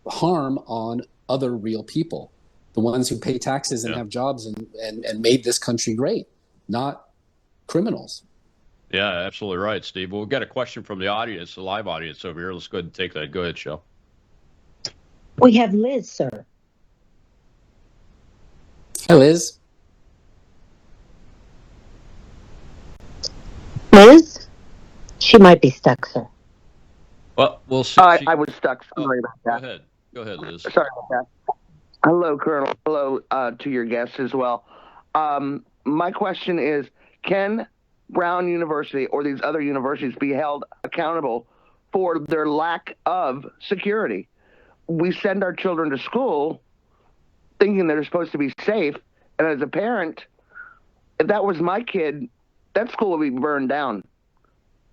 S5: harm on other real people, the ones who pay taxes and have jobs and made this country great, not criminals.
S4: Yeah, absolutely right, Steve. Well, we've got a question from the audience, the live audience over here. Let's go ahead and take that. Go ahead, Shel.
S13: We have Liz, sir.
S5: Hi, Liz.
S13: Liz? She might be stuck, sir.
S4: Well, we'll see.
S14: I was stuck. Sorry about that.
S4: Go ahead, Liz.
S14: Sorry about that. Hello, Colonel. Hello to your guests as well. My question is, can Brown University or these other universities be held accountable for their lack of security? We send our children to school thinking they're supposed to be safe, and as a parent, if that was my kid, that school would be burned down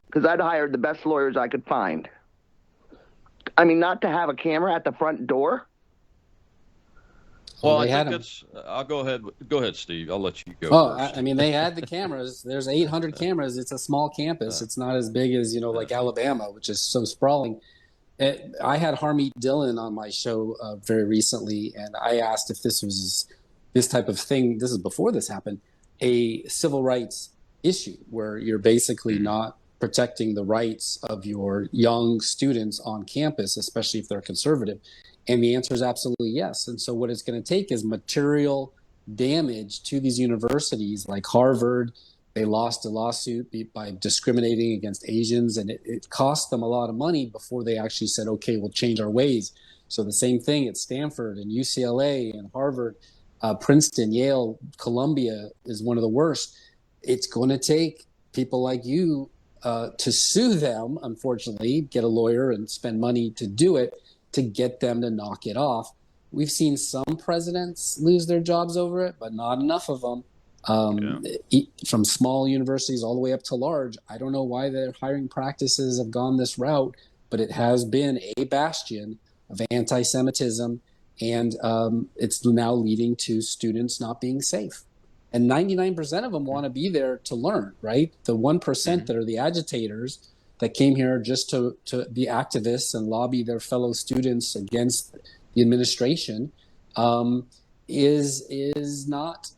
S14: because I'd hired the best lawyers I could find. I mean, not to have a camera at the front door.
S4: Well, I think it's. I'll go ahead. Go ahead, Steve. I'll let you go.
S5: Oh, I mean, they had the cameras. There's 800 cameras. It's a small campus. It's not as big as like Alabama, which is so sprawling. I had Harmeet Dillon on my show very recently, and I asked if this was this type of thing. This is before this happened, a civil rights issue where you're basically not protecting the rights of your young students on campus, especially if they're conservative. And the answer is absolutely yes. And so what it's going to take is material damage to these universities like Harvard. They lost a lawsuit by discriminating against Asians, and it cost them a lot of money before they actually said, okay, we'll change our ways. So the same thing at Stanford and UCLA and Harvard, Princeton, Yale, Columbia is one of the worst. It's going to take people like you to sue them, unfortunately, get a lawyer and spend money to do it, to get them to knock it off. We've seen some presidents lose their jobs over it, but not enough of them. From small universities all the way up to large. I don't know why their hiring practices have gone this route, but it has been a bastion of anti-Semitism, and it's now leading to students not being safe. And 99% of them want to be there to learn, right? The 1% that are the agitators that came here just to be activists and lobby their fellow students against the administration is not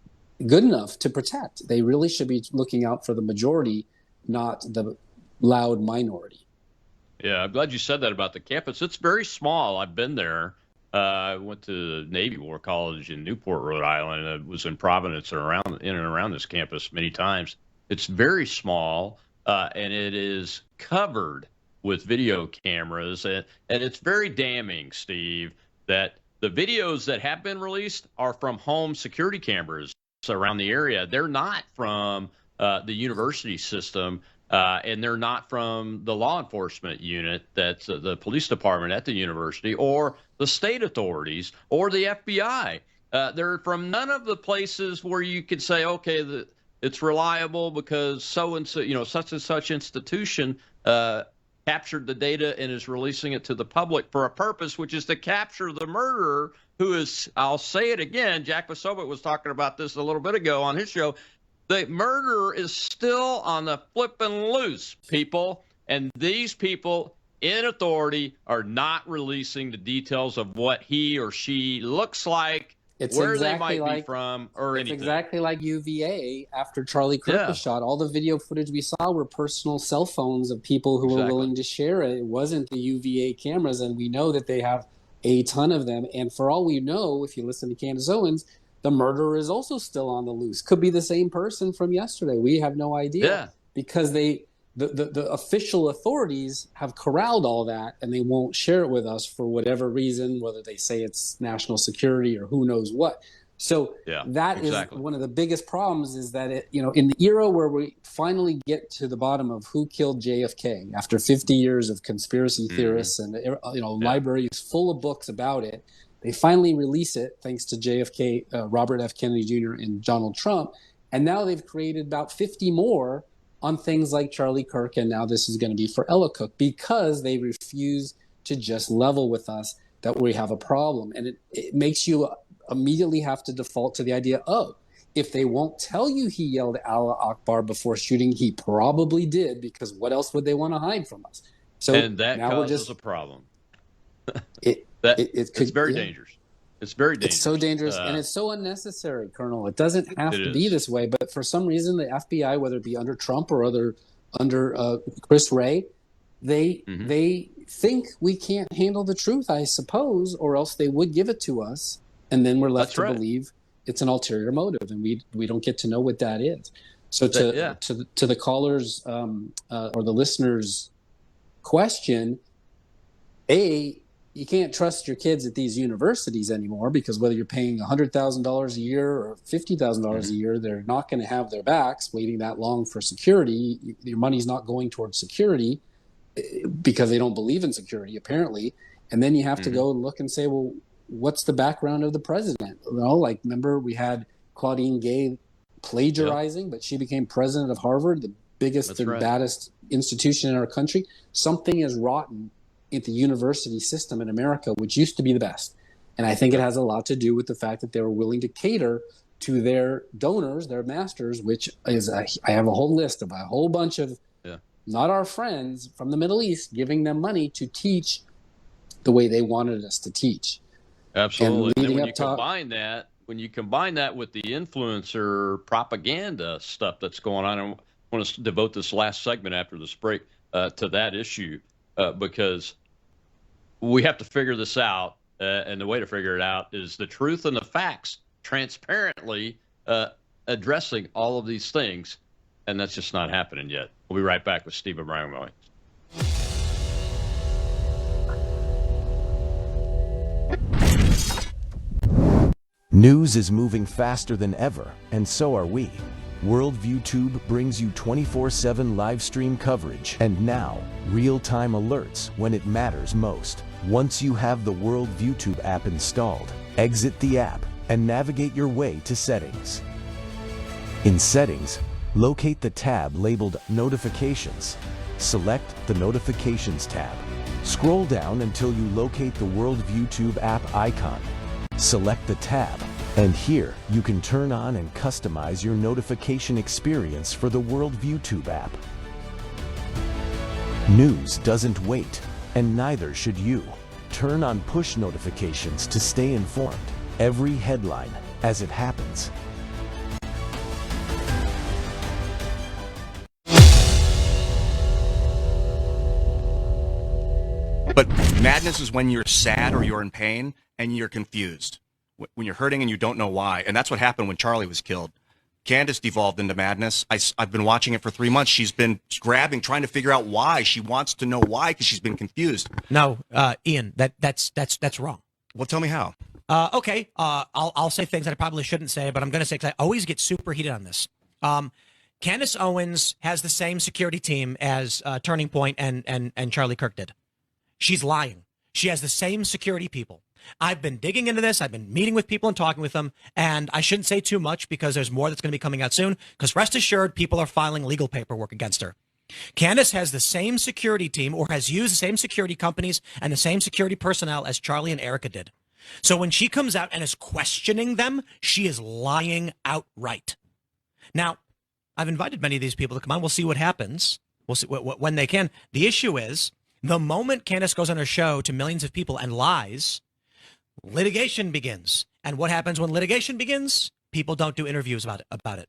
S5: good enough to protect. They really should be looking out for the majority, not the loud minority.
S4: Yeah, I'm glad you said that about the campus. It's very small. I've been there. I went to Navy War College in Newport, Rhode Island, and I was in Providence and in and around this campus many times. It's very small, and it is covered with video cameras, and it's very damning, Steve, that the videos that have been released are from home security cameras around the area. They're not from the university system, and they're not from the law enforcement unit, that's the police department at the university, or the state authorities, or the FBI. They're from none of the places where you could say, okay, it's reliable because so-and-so, such and such institution captured the data and is releasing it to the public for a purpose, which is to capture the murderer, who is, I'll say it again, Jack Posobiec was talking about this a little bit ago on his show. The murderer is still on the flippin' loose, people, and these people in authority are not releasing the details of what he or she looks like, where they might be from, or anything.
S5: It's exactly like UVA after Charlie Kirk was shot. All the video footage we saw were personal cell phones of people who were willing to share it. It wasn't the UVA cameras, and we know that they have a ton of them. And for all we know, if you listen to Candace Owens, the murderer is also still on the loose. Could be the same person from yesterday. We have no idea because the official authorities have corralled all that, and they won't share it with us for whatever reason, whether they say it's national security or who knows what. So
S4: Yeah,
S5: that
S4: exactly.
S5: is one of the biggest problems, is that in the era where we finally get to the bottom of who killed JFK after 50 years of conspiracy theorists and libraries full of books about it, they finally release it thanks to JFK, Robert F. Kennedy Jr. and Donald Trump, and now they've created about 50 more on things like Charlie Kirk, and now this is going to be for Ella Cook, because they refuse to just level with us that we have a problem. And it makes you immediately have to default to the idea, if they won't tell you he yelled Allah Akbar before shooting, he probably did, because what else would they want to hide from us? So
S4: and that
S5: now
S4: causes a problem.
S5: It's
S4: very dangerous. It's very dangerous.
S5: It's so dangerous, and it's so unnecessary, Colonel. It doesn't have to be this way, but for some reason, the FBI, whether it be under Trump or under Chris Wray, they think we can't handle the truth, I suppose, or else they would give it to us, and then we're left to believe it's an ulterior motive, and we don't get to know what that is. So to the callers or the listeners' question, you can't trust your kids at these universities anymore, because whether you're paying $100,000 a year or $50,000 a year, they're not going to have their backs waiting that long for security. Your money's not going towards security because they don't believe in security, apparently. And then you have to go and look and say, well, what's the background of the president? Remember we had Claudine Gay plagiarizing, but she became president of Harvard, the biggest baddest institution in our country. Something is rotten at the university system in America, which used to be the best. And I think it has a lot to do with the fact that they were willing to cater to their donors, their masters, which is, I have a whole list of a whole bunch of not our friends from the Middle East giving them money to teach the way they wanted us to teach.
S4: Absolutely. And then when you combine that with the influencer propaganda stuff that's going on, and I want to devote this last segment after this break to that issue, because we have to figure this out, and the way to figure it out is the truth and the facts, transparently addressing all of these things, and that's just not happening yet. We'll be right back with Steve Abramowicz.
S1: News is moving faster than ever, and so are we. Worldview Tube brings you 24/7 live stream coverage and now real-time alerts when it matters most. Once you have the Worldview Tube app installed, exit the app and navigate your way to Settings. In Settings, locate the tab labeled Notifications. Select the Notifications tab. Scroll down until you locate the Worldview Tube app icon. Select the tab, and here you can turn on and customize your notification experience for the Worldview Tube app. News doesn't wait, and neither should you. Turn on push notifications to stay informed. Every headline as it happens.
S15: But madness is when you're sad or you're in pain and you're confused. When you're hurting and you don't know why. And that's what happened when Charlie was killed. Candace devolved into madness. I've been watching it for 3 months. She's been grabbing, trying to figure out why. She wants to know why because she's been confused.
S16: No, Ian, that's wrong.
S15: Well, tell me how.
S16: Okay, I'll say things that I probably shouldn't say, but I'm going to say because I always get super heated on this. Candace Owens has the same security team as Turning Point and Charlie Kirk did. She's lying. She has the same security people. I've been digging into this. I've been meeting with people and talking with them, and I shouldn't say too much because there's more that's going to be coming out soon, because rest assured, people are filing legal paperwork against her. Candace has the same security team or has used the same security companies and the same security personnel as Charlie and Erika did. So when she comes out and is questioning them, she is lying outright. Now, I've invited many of these people to come on. We'll see what happens. We'll see when they can. The issue is the moment Candace goes on her show to millions of people and lies, litigation begins. And what happens when litigation begins? People don't do interviews about it.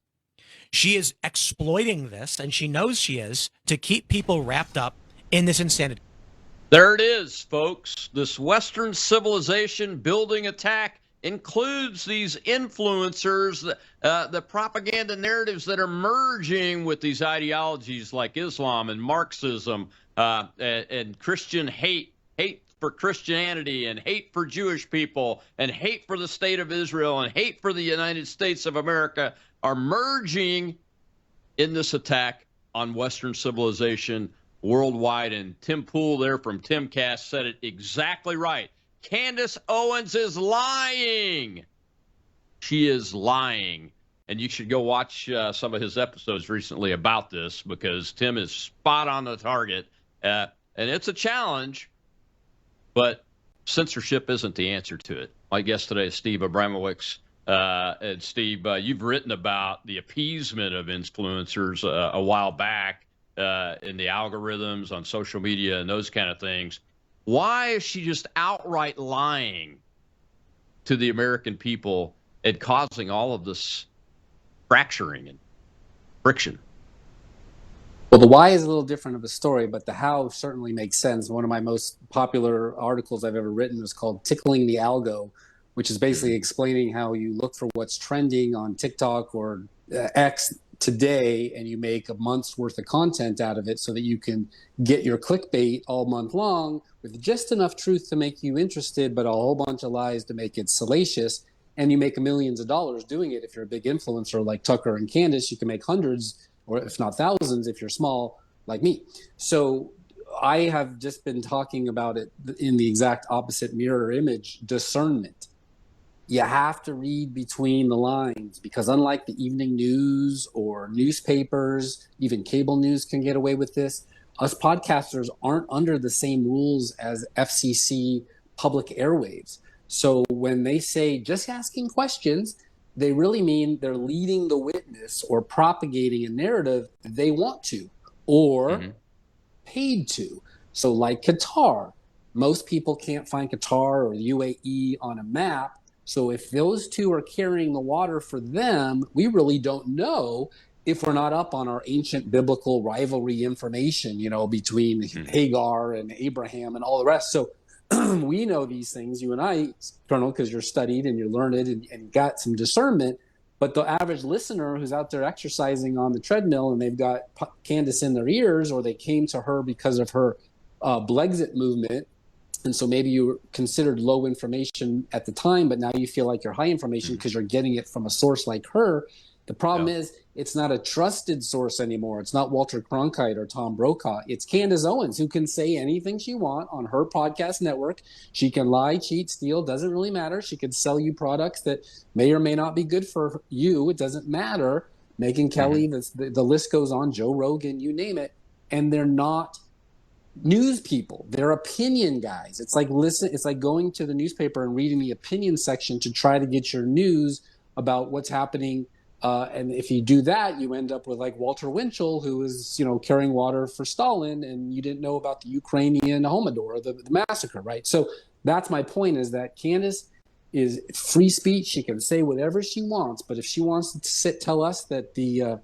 S16: She is exploiting this, and she knows she is, to keep people wrapped up in this insanity.
S4: There it is, folks. This Western civilization building attack includes these influencers, the propaganda narratives that are merging with these ideologies like Islam and Marxism and Christian hate for Christianity and hate for Jewish people and hate for the state of Israel and hate for the United States of America are merging in this attack on Western civilization worldwide. And Tim Pool there from Timcast said it exactly right. Candace Owens is lying. She is lying. And you should go watch some of his episodes recently about this, because Tim is spot on the target. And it's a challenge, but censorship isn't the answer to it. My guest today is Steve Abramowicz. And Steve, you've written about the appeasement of influencers a while back in the algorithms on social media and those kind of things. Why is she just outright lying to the American people and causing all of this fracturing and friction?
S5: Well, the why is a little different of a story, but the how certainly makes sense. One of my most popular articles I've ever written was called Tickling the Algo, which is basically explaining how you look for what's trending on TikTok or X today, and you make a month's worth of content out of it so that you can get your clickbait all month long with just enough truth to make you interested, but a whole bunch of lies to make it salacious. And you make millions of dollars doing it. If you're a big influencer like Tucker and Candace, you can make hundreds, or if not thousands, if you're small like me. So I have just been talking about it in the exact opposite mirror image: discernment. You have to read between the lines, because unlike the evening news or newspapers, even cable news can get away with this. Us podcasters aren't under the same rules as FCC public airwaves. So when they say just asking questions, they really mean they're leading the witness or propagating a narrative they want to or paid to. So like Qatar, most people can't find Qatar or the UAE on a map. So if those two are carrying the water for them, we really don't know if we're not up on our ancient biblical rivalry information, between Hagar and Abraham and all the rest. So we know these things, you and I, Colonel, because you're studied and you're learned and got some discernment. But the average listener who's out there exercising on the treadmill and they've got Candace in their ears, or they came to her because of her Blexit movement, and so maybe you were considered low information at the time, but now you feel like you're high information because you're getting it from a source like her. The problem is it's not a trusted source anymore. It's not Walter Cronkite or Tom Brokaw. It's Candace Owens, who can say anything she wants on her podcast network. She can lie, cheat, steal. Doesn't really matter. She could sell you products that may or may not be good for you. It doesn't matter. Megyn Kelly, the list goes on, Joe Rogan, you name it. And they're not news people. They're opinion guys. It's like going to the newspaper and reading the opinion section to try to get your news about what's happening. And if you do that, you end up with like Walter Winchell, who is, carrying water for Stalin, and you didn't know about the Ukrainian Holodomor, the massacre, right? So that's my point, is that Candace is free speech. She can say whatever she wants, but if she wants to tell us that the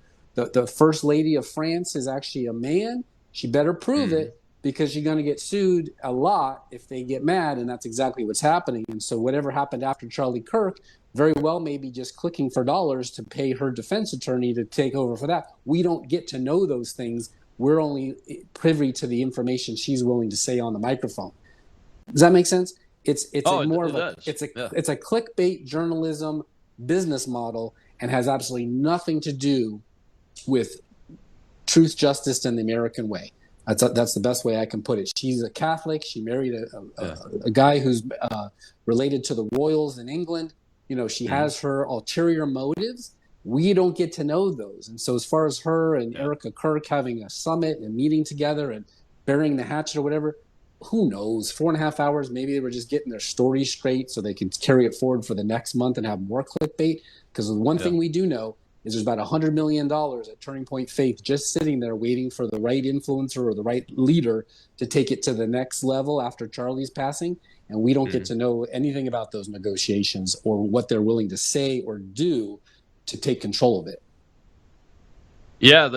S5: first lady of France is actually a man, she better prove it, because you're going to get sued a lot if they get mad, and that's exactly what's happening. And so whatever happened after Charlie Kirk very well may be just clicking for dollars to pay her defense attorney to take over for that. We don't get to know those things. We're only privy to the information she's willing to say on the microphone. Does that make sense? It's a clickbait journalism business model, and has absolutely nothing to do with truth, justice, and the American way. That's the best way I can put it. She's a Catholic. She married a guy who's related to the royals in England. She has her ulterior motives. We don't get to know those. And so as far as her and Erika Kirk having a summit and meeting together and burying the hatchet or whatever, who knows? 4.5 hours, maybe they were just getting their story straight so they can carry it forward for the next month and have more clickbait. Because the one thing we do know is there's about $100 million at Turning Point Faith just sitting there waiting for the right influencer or the right leader to take it to the next level after Charlie's passing. And we don't get to know anything about those negotiations or what they're willing to say or do to take control of it.
S4: Yeah,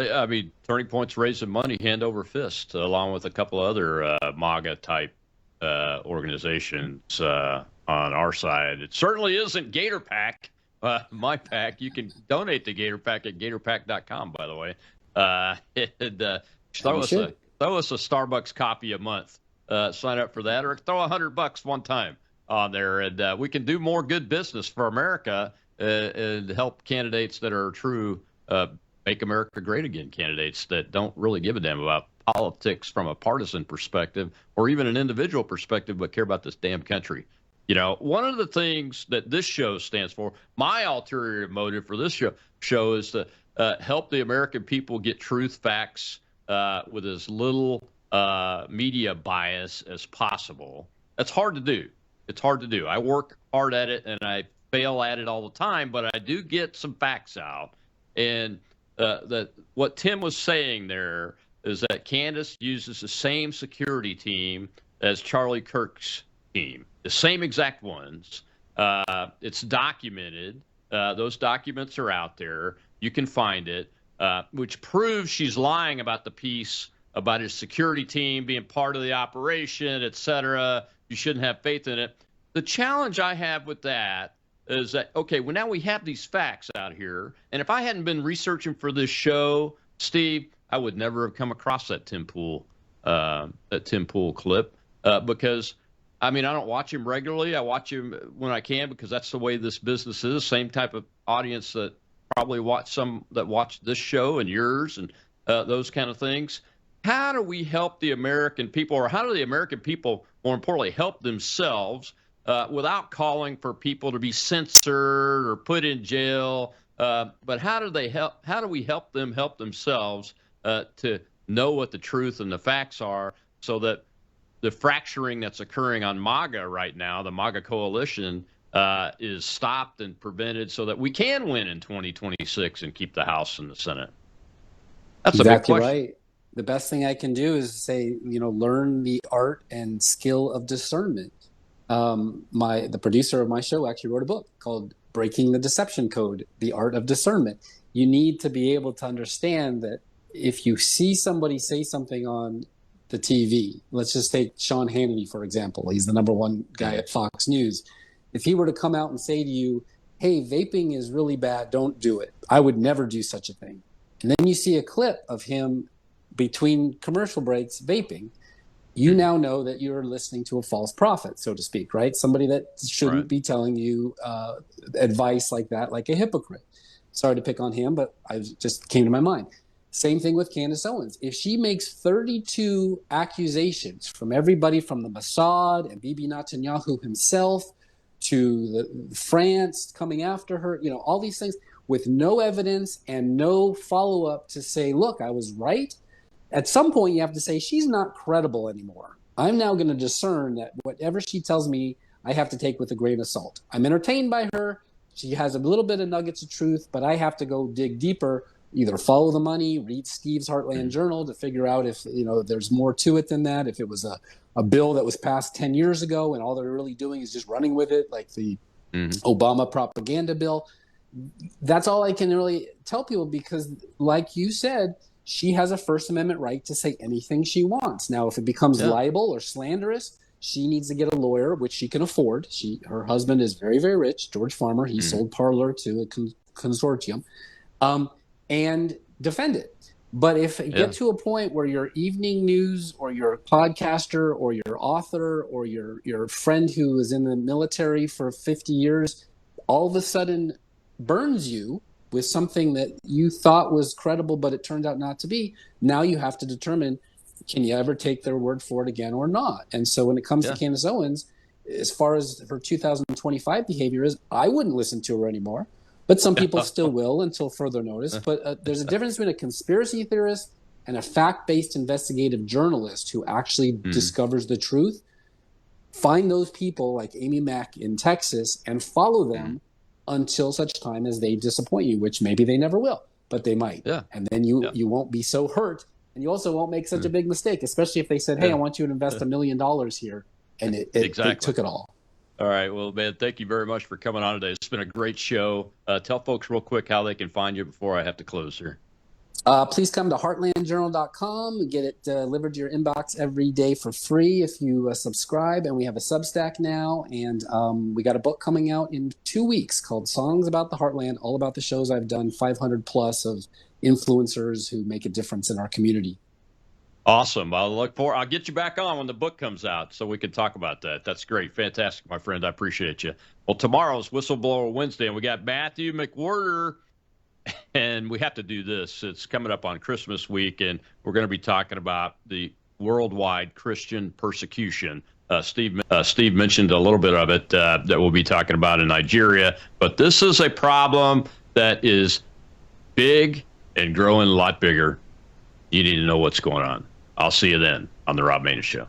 S4: Turning Point's raising money hand over fist, along with a couple other MAGA-type organizations on our side. It certainly isn't Gator Pack. My pack. You can donate to Gator Pack at gatorpack.com, by the way. Throw us a Starbucks coffee a month. sign up for that, or throw $100 one time on there, and we can do more good business for America and help candidates that are true Make America Great Again candidates that don't really give a damn about politics from a partisan perspective or even an individual perspective, but care about this damn country. You know, one of the things that this show stands for, my ulterior motive for this show is to help the American people get truth, facts with as little media bias as possible. That's hard to do. It's hard to do. I work hard at it and I fail at it all the time, but I do get some facts out. And that what Tim was saying there is that Candace uses the same security team as Charlie Kirk's team, the same exact ones. It's documented. Those documents are out there. You can find it, which proves she's lying about the piece about his security team being part of the operation, et cetera. You shouldn't have faith in it. The challenge I have with that is that, okay, well, now we have these facts out here. And if I hadn't been researching for this show, Steve, I would never have come across that Tim Pool clip because, I mean, I don't watch him regularly. I watch him when I can because that's the way this business is. Same type of audience that probably watch this show and yours and those kind of things. How do we help the American people, or how do the American people, more importantly, help themselves without calling for people to be censored or put in jail? But how do they help? How do we help them help themselves to know what the truth and the facts are, so that the fracturing that's occurring on MAGA right now, the MAGA coalition, is stopped and prevented, so that we can win in 2026 and keep the House and the Senate? That's
S5: exactly
S4: a big question.
S5: Right. The best thing I can do is say, learn the art and skill of discernment. The producer of my show actually wrote a book called Breaking the Deception Code, The Art of Discernment. You need to be able to understand that if you see somebody say something on the TV, let's just take Sean Hannity, for example. He's the number one guy at Fox News. If he were to come out and say to you, hey, vaping is really bad, don't do it, I would never do such a thing. And then you see a clip of him between commercial breaks vaping, you now know that you're listening to a false prophet, so to speak, right? Somebody that shouldn't be telling you advice like that, like a hypocrite. Sorry to pick on him, but I just came to my mind. Same thing with Candace Owens. If she makes 32 accusations from everybody from the Mossad and Bibi Netanyahu himself to France coming after her, all these things with no evidence and no follow-up to say, look, I was right. At some point, you have to say, she's not credible anymore. I'm now going to discern that whatever she tells me, I have to take with a grain of salt. I'm entertained by her. She has a little bit of nuggets of truth, but I have to go dig deeper, either follow the money, read Steve's Heartland Journal to figure out if there's more to it than that, if it was a bill that was passed 10 years ago and all they're really doing is just running with it, like the Obama propaganda bill. That's all I can really tell people because, like you said, she has a First Amendment right to say anything she wants. Now, if it becomes libel or slanderous, she needs to get a lawyer, which she can afford. Her husband is very, very rich, George Farmer. He sold Parler to a consortium, and defend it. But if you get to a point where your evening news or your podcaster or your author or your friend who is in the military for 50 years all of a sudden burns you with something that you thought was credible, but it turned out not to be, now you have to determine, can you ever take their word for it again or not? And so when it comes to Candace Owens, as far as her 2025 behavior is, I wouldn't listen to her anymore, but some people still will until further notice. But there's a difference between a conspiracy theorist and a fact-based investigative journalist who actually discovers the truth. Find those people like Amy Mack in Texas and follow them until such time as they disappoint you, which maybe they never will, but they might. And then you won't be so hurt, and you also won't make such a big mistake, especially if they said, hey, I want you to invest $1 million here, and it took it all.
S4: All right. Well, man, thank you very much for coming on today. It's been a great show. Tell folks real quick how they can find you before I have to close here.
S5: Please come to heartlandjournal.com and get it delivered to your inbox every day for free if you subscribe. And we have a Substack now, and we got a book coming out in 2 weeks called Songs About the Heartland, all about the shows I've done, 500 plus of influencers who make a difference in our community.
S4: Awesome. I'll get you back on when the book comes out so we can talk about that. That's great. Fantastic, my friend. I appreciate you. Well, tomorrow's Whistleblower Wednesday, and we got Matthew McWhirter, and we have to do this. It's coming up on Christmas week, and we're going to be talking about the worldwide Christian persecution. Steve mentioned a little bit of it that we'll be talking about in Nigeria, but this is a problem that is big and growing a lot bigger. You need to know what's going on. I'll see you then on The Rob Maness Show.